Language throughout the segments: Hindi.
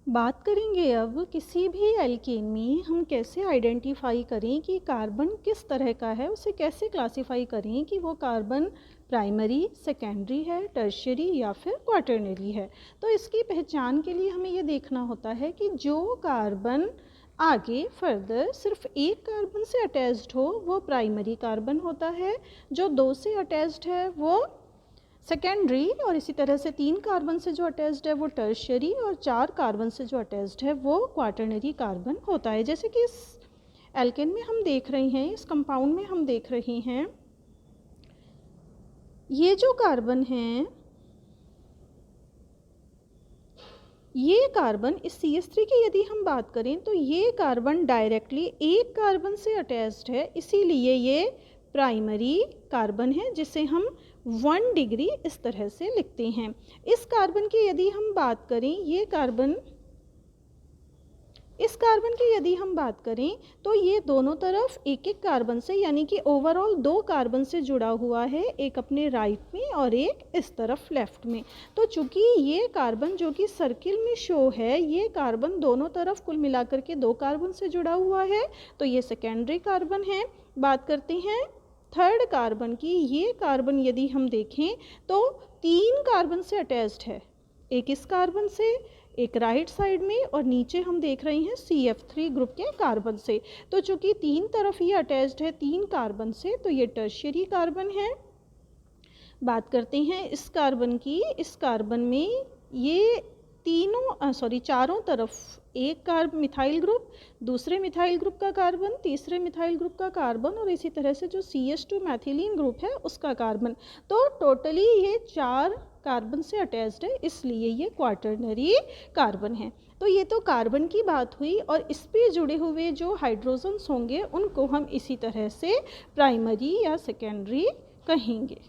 बात करेंगे अब किसी भी एल्केन में हम कैसे आइडेंटिफाई करें कि कार्बन किस तरह का है, उसे कैसे क्लासिफाई करें कि वो कार्बन प्राइमरी, सेकेंडरी है, टर्शियरी या फिर क्वाटरनरी है। तो इसकी पहचान के लिए हमें ये देखना होता है कि जो कार्बन आगे फर्दर सिर्फ एक कार्बन से अटैच्ड हो वो प्राइमरी कार्बन होता है, जो दो से अटैच्ड है वो सेकेंडरी, और इसी तरह से 3 कार्बन से जो अटैच्ड है वो टर्शियरी, और 4 कार्बन से जो अटैच्ड है वो क्वाटरनरी कार्बन होता है। जैसे कि इस एल्केन में हम देख रहे हैं, इस कंपाउंड में हम देख रहे हैं, ये जो कार्बन हैं, ये कार्बन इस CH3 की यदि हम बात करें तो ये कार्बन डायरेक्टली एक कार्बन से अटैच्ड है, इसीलिए ये प्राइमरी कार्बन है, जिसे हम 1 डिग्री इस तरह से लिखते हैं। इस कार्बन की यदि हम बात करें, इस कार्बन की यदि हम बात करें तो ये दोनों तरफ एक एक कार्बन से, यानी कि ओवरऑल 2 कार्बन से जुड़ा हुआ है, एक अपने राइट में और एक इस तरफ लेफ्ट में। तो चूंकि ये कार्बन जो कि सर्किल में शो है, ये कार्बन दोनों तरफ कुल मिलाकर के 2 कार्बन से जुड़ा हुआ है, तो ये सेकेंडरी कार्बन है। बात करते हैं थर्ड कार्बन की। ये कार्बन यदि हम देखें तो 3 कार्बन से अटैच्ड है, एक इस कार्बन से, एक राइट साइड में, और नीचे हम देख रहे हैं CF3 ग्रुप के कार्बन से। तो चूंकि 3 तरफ ये अटैच्ड है 3 कार्बन से, तो ये टर्शियरी कार्बन है। बात करते हैं इस कार्बन की। इस कार्बन में ये चारों तरफ एक मिथाइल ग्रुप, दूसरे मिथाइल ग्रुप का कार्बन, तीसरे मिथाइल ग्रुप का कार्बन, और इसी तरह से जो CH2 मैथिलीन ग्रुप है उसका कार्बन। तो टोटली ये 4 कार्बन से अटैच्ड है, इसलिए ये क्वाटरनरी कार्बन है। तो ये तो कार्बन की बात हुई, और इस पे जुड़े हुए जो हाइड्रोजन्स होंगे उनको हम इसी तरह से प्राइमरी या सेकेंडरी कहेंगे।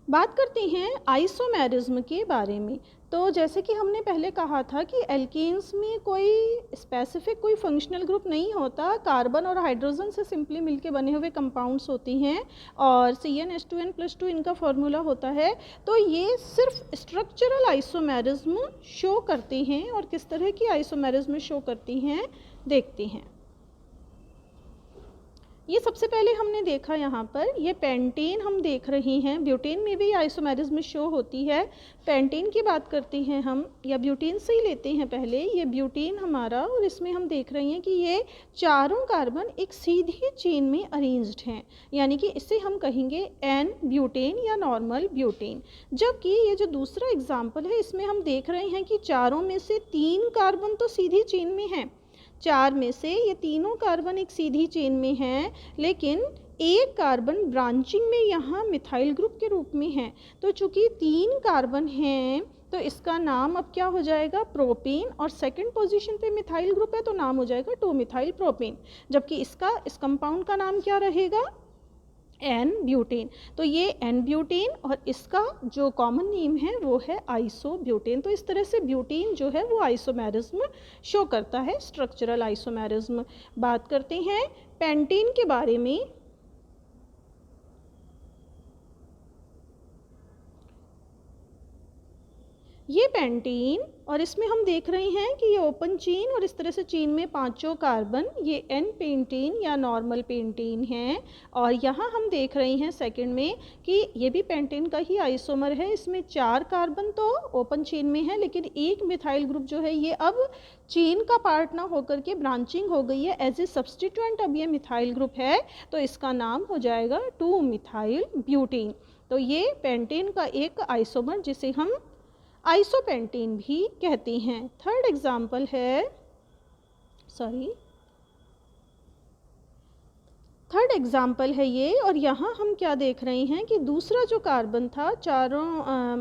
बात करते हैं आइसोमेरिज्म के बारे में। तो जैसे कि हमने पहले कहा था कि एल्केन्स में कोई स्पेसिफिक कोई फंक्शनल ग्रुप नहीं होता, कार्बन और हाइड्रोजन से सिंपली मिलके बने हुए कंपाउंड्स होती हैं, और CnH2n+2 इनका फॉर्मूला होता है। तो ये सिर्फ स्ट्रक्चरल आइसोमेरिज्म शो करते हैं, और किस तरह की आइसोमेरिज्म शो करती हैं देखते हैं। ये सबसे पहले हमने देखा यहाँ पर, ये पेंटेन हम देख रहे हैं, ब्यूटेन में भी आइसोमेरिज्म शो होती है। पेंटेन की बात करते हैं हम, या ब्यूटेन से ही लेते हैं पहले। ये ब्यूटेन हमारा, और इसमें हम देख रहे हैं कि ये चारों कार्बन एक सीधी चेन में अरेंज्ड हैं, यानी कि इसे हम कहेंगे एन ब्यूटेन या नॉर्मल ब्यूटेन। जबकि ये जो दूसरा एग्जाम्पल है, इसमें हम देख रहे हैं कि चारों में से 3 कार्बन तो सीधी चेन में हैं, 4 में से ये तीनों कार्बन एक सीधी चेन में हैं, लेकिन एक कार्बन ब्रांचिंग में यहाँ मिथाइल ग्रुप के रूप में है। तो चूंकि 3 कार्बन हैं तो इसका नाम अब क्या हो जाएगा, प्रोपेन, और सेकंड पोजीशन पे मिथाइल ग्रुप है तो नाम हो जाएगा 2 मिथाइल प्रोपेन। जबकि इस कंपाउंड का नाम क्या रहेगा, एन ब्यूटेन। तो ये एन ब्यूटेन, और इसका जो कॉमन नेम है वो है आइसो ब्यूटेन। तो इस तरह से ब्यूटेन जो है वो आइसोमेरिज्म शो करता है, स्ट्रक्चरल आइसोमेरिज्म। बात करते हैं पेंटेन के बारे में। ये पेंटीन, और इसमें हम देख रहे हैं कि ये ओपन चेन, और इस तरह से चेन में 5 कार्बन, ये एन पेंटीन या नॉर्मल पेंटीन है। और यहाँ हम देख रहे हैं सेकंड में कि ये भी पेंटीन का ही आइसोमर है, इसमें 4 कार्बन तो ओपन चेन में है, लेकिन एक मिथाइल ग्रुप जो है ये अब चेन का पार्ट ना होकर के ब्रांचिंग हो गई है, एज ए सब्सटीट्यूएंट अब ये मिथाइल ग्रुप है, तो इसका नाम हो जाएगा 2 मिथाइल ब्यूटेन। तो ये पेंटेन का एक आइसोमर जिसे हम आइसोपेंटेन भी कहते हैं। थर्ड एग्जाम्पल है, थर्ड एग्जाम्पल है ये, और यहाँ हम क्या देख रहे हैं कि दूसरा जो कार्बन था,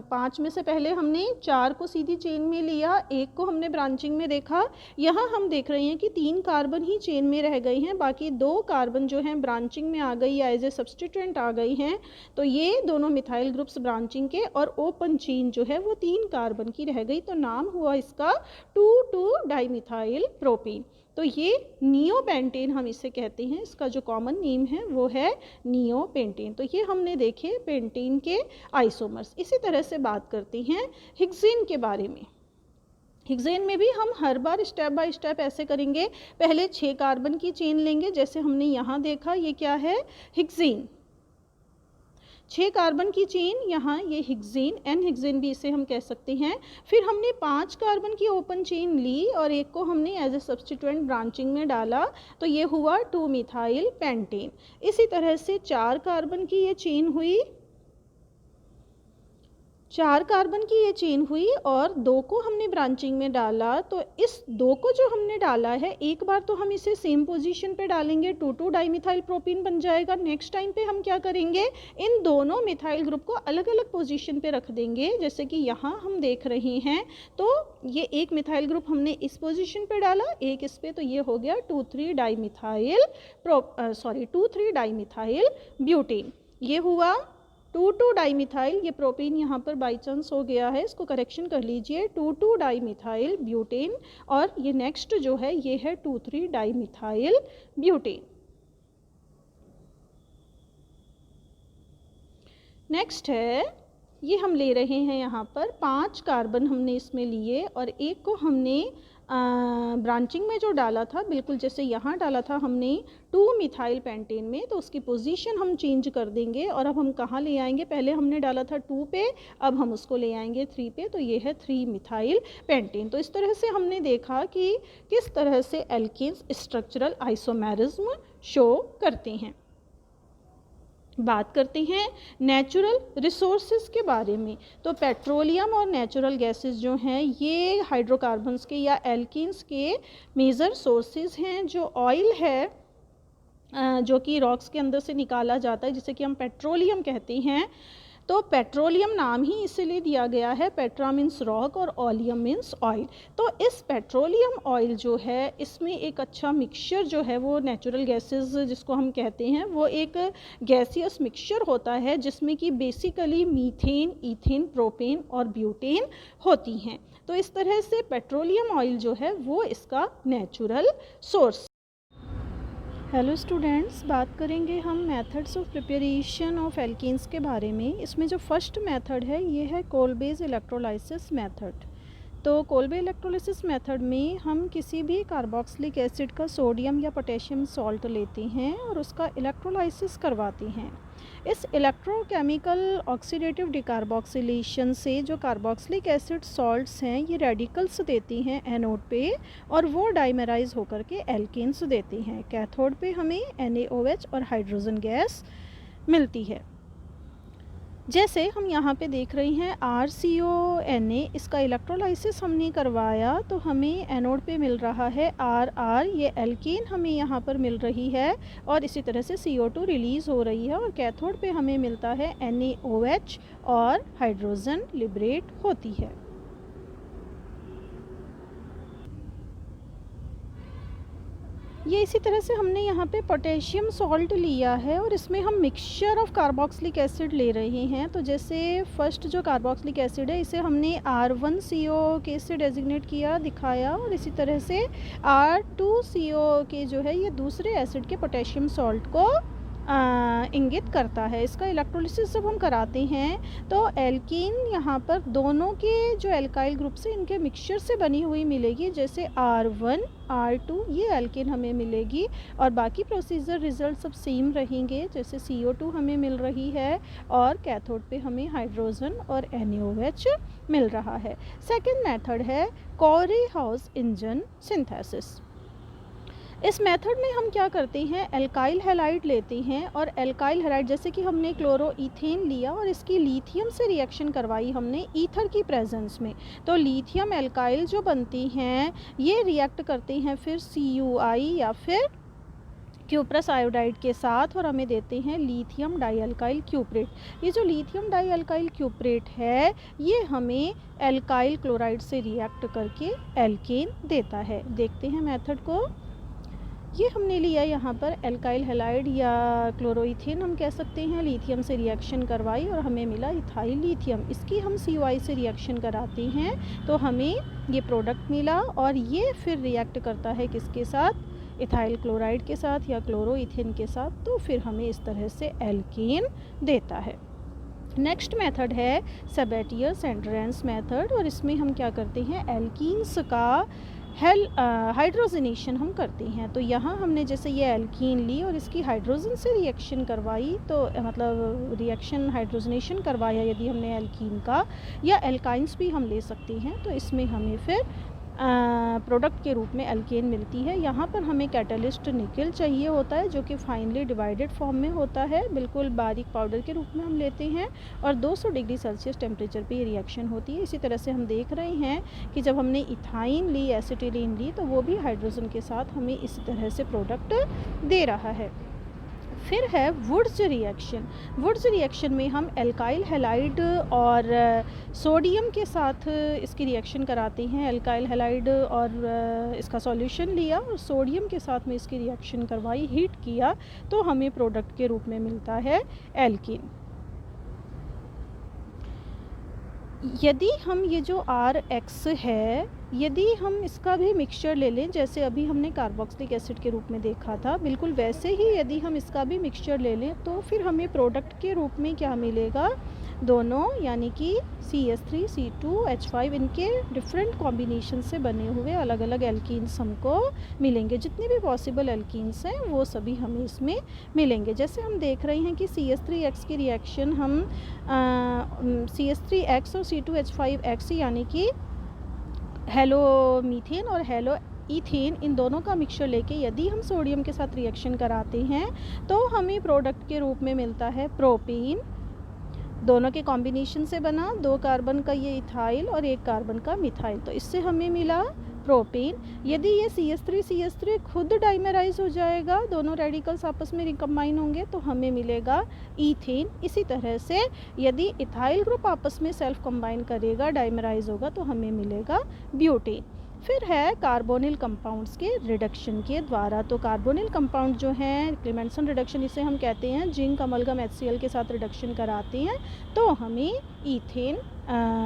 5 में से पहले हमने 4 को सीधी चेन में लिया, एक को हमने ब्रांचिंग में देखा। यहाँ हम देख रहे हैं कि 3 कार्बन ही चेन में रह गई हैं, बाकी 2 कार्बन जो हैं ब्रांचिंग में आ गई या एज ए सब्सटीट्यूएंट आ गई हैं। तो ये दोनों मिथाइल ग्रुप्स ब्रांचिंग के, और ओपन चेन जो है वो 3 कार्बन की रह गई, तो नाम हुआ इसका 2,2 डाईमिथाइल प्रोपेन। तो ये नियोपेंटेन हम इसे कहते हैं, इसका जो कॉमन नेम है वो है नियोपेंटेन। तो ये हमने देखे पेंटेन के आइसोमर्स। इसी तरह से बात करते हैं हेक्सेन के बारे में। हेक्सेन में भी हम हर बार स्टेप बाय स्टेप ऐसे करेंगे, पहले 6 कार्बन की चेन लेंगे, जैसे हमने यहाँ देखा, ये क्या है, हेक्सेन, 6 कार्बन की चेन, यहाँ ये हेक्सेन, एन हेक्सेन भी इसे हम कह सकते हैं। फिर हमने 5 कार्बन की ओपन चेन ली और एक को हमने एज ए सब्स्टिट्यूएंट ब्रांचिंग में डाला, तो ये हुआ 2 मिथाइल पेंटेन। इसी तरह से 4 कार्बन की ये चेन हुई, 4 कार्बन की ये चेन हुई और 2 को हमने ब्रांचिंग में डाला, तो इस 2 को जो हमने डाला है, एक बार तो हम इसे सेम पोजीशन पे डालेंगे, 2,2 डाइमिथाइल प्रोपीन बन जाएगा। नेक्स्ट टाइम पे हम क्या करेंगे, इन दोनों मिथाइल ग्रुप को अलग अलग पोजीशन पे रख देंगे, जैसे कि यहाँ हम देख रहे हैं। तो ये एक मिथाइल ग्रुप हमने इस पोजीशन पे डाला, एक इस पे, तो ये हो गया 2,3 डाइमिथाइल ब्यूटेन। ये हुआ 2,2 डाइमिथाइल, ये प्रोपीन यहाँ पर बाई चांस हो गया है, इसको करेक्शन कर लीजिए, 2,2 डाइमिथाइल ब्यूटेन। और ये नेक्स्ट जो है ये है 2,3 डाइमिथाइल ब्यूटेन। नेक्स्ट है, ये हम ले रहे हैं यहाँ पर 5 कार्बन हमने इसमें लिए और एक को हमने ब्रांचिंग में जो डाला था, बिल्कुल जैसे यहाँ डाला था हमने 2 मिथाइल पेंटेन में, तो उसकी पोजीशन हम चेंज कर देंगे और अब हम कहाँ ले आएंगे, पहले हमने डाला था 2 पे, अब हम उसको ले आएंगे 3 पे, तो ये है 3 मिथाइल पेंटेन। तो इस तरह से हमने देखा कि किस तरह से एल्केन्स स्ट्रक्चरल आइसोमेरिज्म शो करते हैं। बात करते हैं नेचुरल रिसोर्सेज के बारे में। तो पेट्रोलियम और नेचुरल गैसेस जो हैं, ये हाइड्रोकार्बन्स के या एल्कीन्स के मेजर सोर्सेज हैं। जो ऑयल है जो कि रॉक्स के अंदर से निकाला जाता है, जिसे कि हम पेट्रोलियम कहते हैं, तो पेट्रोलियम नाम ही इसीलिए दिया गया है, पेट्रा मीन्स रॉक और ओलियम मीन्स ऑयल। तो इस पेट्रोलियम ऑयल जो है, इसमें एक अच्छा मिक्सचर जो है वो नेचुरल गैसेस जिसको हम कहते हैं, वो एक गैसियस मिक्सचर होता है जिसमें कि बेसिकली मीथेन, ईथेन, प्रोपेन और ब्यूटेन होती हैं। तो इस तरह से पेट्रोलियम ऑयल जो है वो इसका नेचुरल सोर्स। हेलो स्टूडेंट्स, बात करेंगे हम methods of preparation of alkenes के बारे में। इसमें जो फर्स्ट मेथड है ये है कोलबेज इलेक्ट्रोलाइसिस मेथड। तो कोलबे इलेक्ट्रोलाइसिस मेथड में हम किसी भी कार्बोक्सिलिक एसिड का सोडियम या पोटेशियम सॉल्ट लेते हैं और उसका इलेक्ट्रोलाइसिस करवाते हैं। इस इलेक्ट्रोकेमिकल ऑक्सीडेटिव डिकार्बोक्सिलेशन से जो कार्बोक्सिलिक एसिड सॉल्ट्स हैं, ये रेडिकल्स देती हैं एनोड पे और वो डाइमेराइज होकर के एल्केन्स देती हैं। कैथोड पे हमें NaOH और हाइड्रोजन गैस मिलती है। जैसे हम यहाँ पे देख रहे हैं RCONA, इसका इलेक्ट्रोलाइसिस हमने करवाया तो हमें एनोड पे मिल रहा है RR, ये एल्कीन हमें यहाँ पर मिल रही है और इसी तरह से CO2 रिलीज़ हो रही है और कैथोड पे हमें मिलता है NaOH और हाइड्रोजन लिबरेट होती है। ये इसी तरह से हमने यहाँ पे पोटेशियम सॉल्ट लिया है और इसमें हम मिक्सचर ऑफ कार्बोक्सिलिक एसिड ले रहे हैं। तो जैसे फर्स्ट जो कार्बोक्सिलिक एसिड है, इसे हमने R1CO के से डेजिग्नेट किया, दिखाया, और इसी तरह से R2CO के जो है ये दूसरे एसिड के पोटेशियम सॉल्ट को इंगित करता है। इसका इलेक्ट्रोलिसिस जब हम कराते हैं तो एल्कीन यहाँ पर दोनों के जो एल्काइल ग्रुप से इनके मिक्सचर से बनी हुई मिलेगी, जैसे R1 R2 ये एल्कीन हमें मिलेगी और बाकी प्रोसीजर रिजल्ट सब सेम रहेंगे। जैसे CO2 हमें मिल रही है और कैथोड पे हमें हाइड्रोजन और NaOH मिल रहा है। सेकेंड मेथड है कॉरे हाउस इंजन सिंथेसिस। इस मेथड में हम क्या करते हैं, एल्काइल हैलाइड लेते हैं और एल्काइल हैलाइड जैसे कि हमने क्लोरोईथेन लिया और इसकी लिथियम से रिएक्शन करवाई हमने ईथर की प्रेजेंस में। तो लिथियम एल्काइल जो बनती हैं ये रिएक्ट करते हैं फिर CuI या फिर क्यूप्रस आयोडाइड के साथ और हमें देते हैं लिथियम डाइअल्काइल क्यूप्रेट। ये जो लिथियम डाइअल्काइल क्यूप्रेट है ये हमें एल्काइल क्लोराइड से रिएक्ट करके एल्केन देता है। देखते हैं मेथड को। ये हमने लिया यहाँ पर एल्काइल हैलाइड या क्लोरोइथेन हम कह सकते हैं, लिथियम से रिएक्शन करवाई और हमें मिला इथाइल लिथियम। इसकी हम COI से रिएक्शन कराते हैं तो हमें ये प्रोडक्ट मिला और ये फिर रिएक्ट करता है किसके साथ, इथाइल क्लोराइड के साथ या क्लोरोइथेन के साथ, तो फिर हमें इस तरह से एल्केन देता है। नेक्स्ट मेथड है सेबेटियर सेंड्रेंस मेथड और इसमें हम क्या करते हैं, एल्कीन्स का हाइड्रोजनेशन हम करते हैं। तो यहाँ हमने जैसे ये एल्कीन ली और इसकी हाइड्रोजन से रिएक्शन करवाई, तो मतलब रिएक्शन हाइड्रोजनेशन करवाया यदि हमने एल्कीन का, या एल्काइंस भी हम ले सकते हैं, तो इसमें हमें फिर प्रोडक्ट के रूप में एल्केन मिलती है। यहाँ पर हमें कैटलिस्ट निकल चाहिए होता है जो कि फाइनली डिवाइडेड फॉर्म में होता है, बिल्कुल बारीक पाउडर के रूप में हम लेते हैं और 200 डिग्री सेल्सियस टेम्परेचर पे ये रिएक्शन होती है। इसी तरह से हम देख रहे हैं कि जब हमने इथाइन ली, एसिटिलीन ली, तो वो भी हाइड्रोजन के साथ हमें इसी तरह से प्रोडक्ट दे रहा है। फिर है वुड्स रिएक्शन। वुड्स रिएक्शन में हम एल्काइल हैलाइड और सोडियम के साथ इसकी रिएक्शन कराते हैं। एल्काइल हैलाइड और इसका सॉल्यूशन लिया और सोडियम के साथ में इसकी रिएक्शन करवाई, हीट किया, तो हमें प्रोडक्ट के रूप में मिलता है एल्कीन। यदि हम ये जो RX है, यदि हम इसका भी मिक्सचर ले लें, जैसे अभी हमने कार्बोक्सिलिक एसिड के रूप में देखा था, बिल्कुल वैसे ही यदि हम इसका भी मिक्सचर ले लें तो फिर हमें प्रोडक्ट के रूप में क्या मिलेगा, दोनों यानी कि CH3 C2H5 इनके डिफरेंट कॉम्बिनेशन से बने हुए अलग अलग एल्कीन्स हमको मिलेंगे। जितने भी पॉसिबल एल्कीन्स हैं वो सभी हमें इसमें मिलेंगे। जैसे हम देख रहे हैं कि CH3X की रिएक्शन हम CH3X और C2H5X यानी कि हेलो मीथेन और हेलो ईथेन, इन दोनों का मिक्सचर लेके यदि हम सोडियम के साथ रिएक्शन कराते हैं तो हमें प्रोडक्ट के रूप में मिलता है प्रोपेन। दोनों के कॉम्बिनेशन से बना, 2 कार्बन का ये इथाइल और 1 कार्बन का मिथाइल, तो इससे हमें मिला प्रोपेन। यदि ये CH3 खुद डाइमेराइज हो जाएगा, दोनों रेडिकल्स आपस में रिकम्बाइन होंगे, तो हमें मिलेगा ईथेन। इसी तरह से यदि इथाइल ग्रुप आपस में सेल्फ कंबाइन करेगा, डाइमेराइज होगा, तो हमें मिलेगा ब्यूटेन। फिर है कार्बोनिल कंपाउंड्स के रिडक्शन के द्वारा। तो कार्बोनिल कंपाउंड जो हैं, क्लेमेंसन रिडक्शन इसे हम कहते हैं, जिंक अमलगम HCl के साथ रिडक्शन कराते हैं तो हमें ईथेन,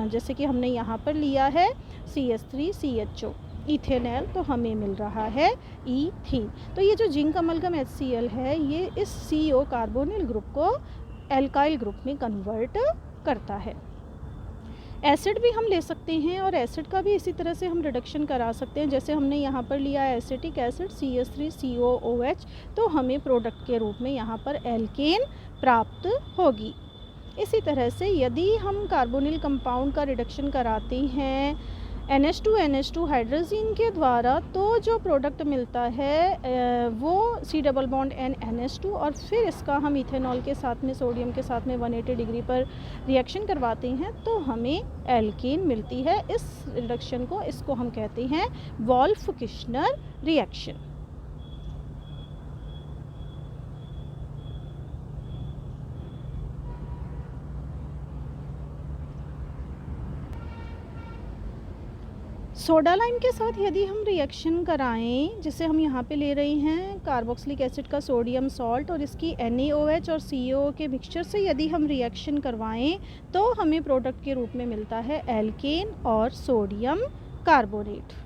जैसे कि हमने यहाँ पर लिया है CH3CHO इथेनॉल, तो हमें मिल रहा है ईथीन। तो ये जो जिंक अमलगम HCl है, ये इस CO कार्बोनिल ग्रुप को एल्काइल ग्रुप में कन्वर्ट करता है। एसिड भी हम ले सकते हैं और एसिड का भी इसी तरह से हम रिडक्शन करा सकते हैं। जैसे हमने यहाँ पर लिया एसिटिक एसिड CH3COOH, तो हमें प्रोडक्ट के रूप में यहाँ पर एल्केन प्राप्त होगी। इसी तरह से यदि हम कार्बोनिल कंपाउंड का रिडक्शन कराते हैं NH2NH2 हाइड्रोजन के द्वारा, तो जो प्रोडक्ट मिलता है वो C⋅N NH2 और फिर इसका हम इथेनॉल के साथ में, सोडियम के साथ में 180 डिग्री पर रिएक्शन करवाते हैं तो हमें एल्केन मिलती है। इस रिडक्शन को, इसको हम कहते हैं वोल्फ-किश्नर रिएक्शन। सोडा लाइम के साथ यदि हम रिएक्शन कराएं, जैसे हम यहाँ पे ले रहे हैं कार्बोक्सिलिक एसिड का सोडियम सॉल्ट और इसकी NaOH और CO के मिक्सचर से यदि हम रिएक्शन करवाएं तो हमें प्रोडक्ट के रूप में मिलता है एल्केन और सोडियम कार्बोनेट।